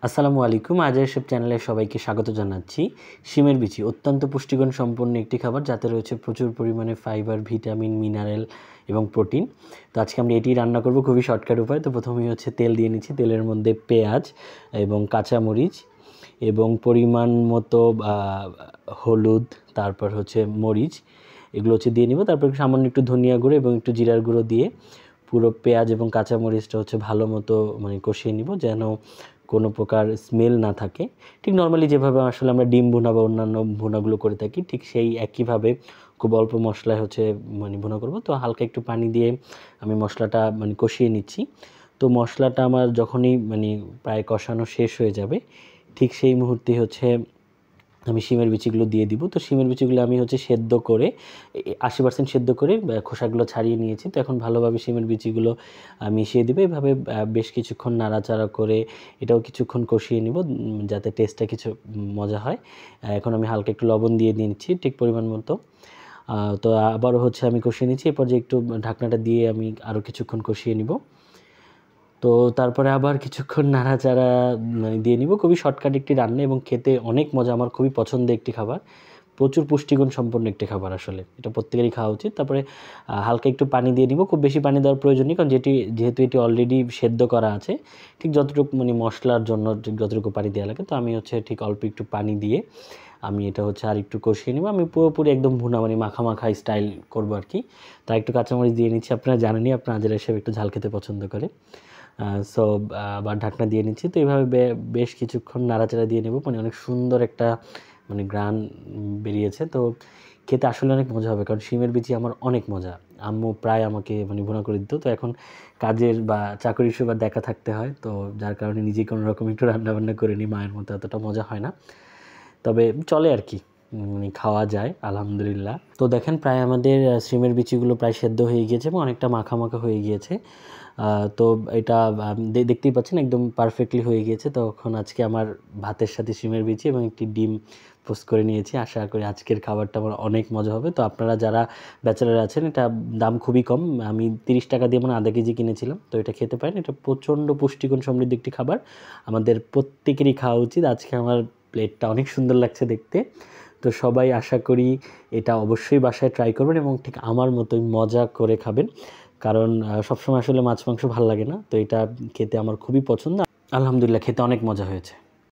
আসসালামু আলাইকুম। আজের সব চ্যানেলে সবাইকে স্বাগত জানাচ্ছি। শিমের বিচি অত্যন্ত পুষ্টিগুণ সম্পন্ন একটি খাবার, যাতে রয়েছে প্রচুর পরিমাণে ফাইবার, ভিটামিন, মিনারেল এবং প্রোটিন। তো আজকে আমরা এটি রান্না করব খুবই শর্টকাট উপায়। তো প্রথমেই হচ্ছে তেল দিয়ে নিচ্ছি। তেলের মধ্যে পেঁয়াজ এবং কাঁচামরিচ এবং পরিমাণ মতো হলুদ, তারপর হচ্ছে মরিচ, এগুলো হচ্ছে দিয়ে নিব। তারপর সামান্য একটু ধনিয়া গুঁড়ো এবং একটু জিরার গুঁড়ো দিয়ে পুরো পেঁয়াজ এবং কাঁচামরিচটা হচ্ছে ভালো মতো কষিয়ে নিব, যেন কোনো প্রকার স্মেল না থাকে। ঠিক নর্মালি যেভাবে আসলে আমরা ডিম ভুনা বা অন্যান্য ভুনাগুলো করে থাকি, ঠিক সেই একইভাবে খুব অল্প মশলায় হচ্ছে ভুনা করব। তো হালকা একটু পানি দিয়ে আমি মশলাটা কষিয়ে নিচ্ছি। তো মশলাটা আমার যখনই প্রায় কষানো শেষ হয়ে যাবে, ঠিক সেই মুহূর্তে হচ্ছে আমি শিমের বিচিগুলো দিয়ে দিব। তো শিমের বিচিগুলো আমি হচ্ছে সেদ্ধ করে 80% সেদ্ধ করে খোসাগুলো ছাড়িয়ে নিয়েছি। তো এখন ভালোভাবে শিমের বিচিগুলো মিশিয়ে দেবে। এভাবে বেশ কিছুক্ষণ নাড়াচাড়া করে এটাও কিছুক্ষণ কষিয়ে নিব, যাতে টেস্টটা কিছু মজা হয়। এখন আমি হালকা একটু লবণ দিয়ে নিচ্ছি ঠিক পরিমাণ মতো। তো আবারও হচ্ছে আমি কষিয়ে নিচ্ছি। এরপর যে একটু ঢাকনাটা দিয়ে আমি আরও কিছুক্ষণ কষিয়ে নিব। তো তারপরে আবার কিছুক্ষণ নাড়াচাড়া দিয়ে নিব। খুবই শর্টকাট একটি রান্না এবং খেতে অনেক মজা। আমার খুবই পছন্দের একটি খাবার। প্রচুর পুষ্টিগুণ সম্পন্ন একটি খাবার, আসলে এটা প্রত্যেকেরই খাওয়া উচিত। তারপরে হালকা একটু পানি দিয়ে নিব। খুব বেশি পানি দেওয়ার প্রয়োজন নেই, কারণ যেহেতু এটি অলরেডি সেদ্ধ করা আছে, ঠিক যতটুকু মশলার জন্য ঠিক যতটুকু পানি দেওয়া লাগে, তো আমি হচ্ছে ঠিক অল্প একটু পানি দিয়ে আমি এটা হচ্ছে আর একটু কষিয়ে নেব। আমি পুরোপুরি একদম ভুনা মাখা মাখা স্টাইল করবো আর কি। তাই একটু কাঁচামরিচ দিয়ে নিচ্ছি। আপনারা জানেনই, আপনার আজেরা সাহেব একটু ঝাল খেতে পছন্দ করে। সো আবার ঢাকনা দিয়ে নিচ্ছি। তো এইভাবে বেশ কিছুক্ষণ নাড়াচাড়া দিয়ে নেব। অনেক সুন্দর একটা গ্রান বেরিয়েছে। তো খেতে আসলে অনেক মজা হবে, কারণ শিমের বিচি আমার অনেক মজা। আম্মু প্রায় আমাকে ভুনা করে দিত। তো এখন কাজের বা চাকরির সুবাদ দেখা থাকতে হয়, তো যার কারণে নিজেই কোনো রকম একটু রান্নাবান্না করে নিই। মায়ের মতো এতটা মজা হয় না, তবে চলে আর কি, খাওয়া যায় আলহামদুলিল্লাহ। তো দেখেন প্রায় আমাদের শিমের বিচিগুলো প্রায় সেদ্ধ হয়ে গিয়েছে এবং অনেকটা মাখা মাখা হয়ে গিয়েছে। তো এটা দেখতেই পাচ্ছেন একদম পারফেক্টলি হয়ে গিয়েছে। তখন আজকে আমার ভাতের সাথে শিমের বিচি এবং একটি ডিম পোস্ট করে নিয়েছি। আশা করি আজকের খাবারটা আমার অনেক মজা হবে। তো আপনারা যারা ব্যাচেলার আছেন, এটা দাম খুবই কম। আমি 30 টাকা দিয়ে আধা কেজি কিনেছিলাম। তো এটা খেতে পারেন। এটা প্রচণ্ড পুষ্টিগুণ সমৃদ্ধ একটি খাবার, আমাদের প্রত্যেকেরই খাওয়া উচিত। আজকে আমার প্লেটটা অনেক সুন্দর লাগছে দেখতে। তো সবাই আশা করি এটা অবশ্যই বাসায় ট্রাই করবেন এবং ঠিক আমার মতোই মজা করে খাবেন, কারণ সবসময় আসলে মাছ মাংস ভালো লাগে না। তো এটা খেতে আমার খুবই পছন্দ। আলহামদুলিল্লাহ, খেতে অনেক মজা হয়েছে।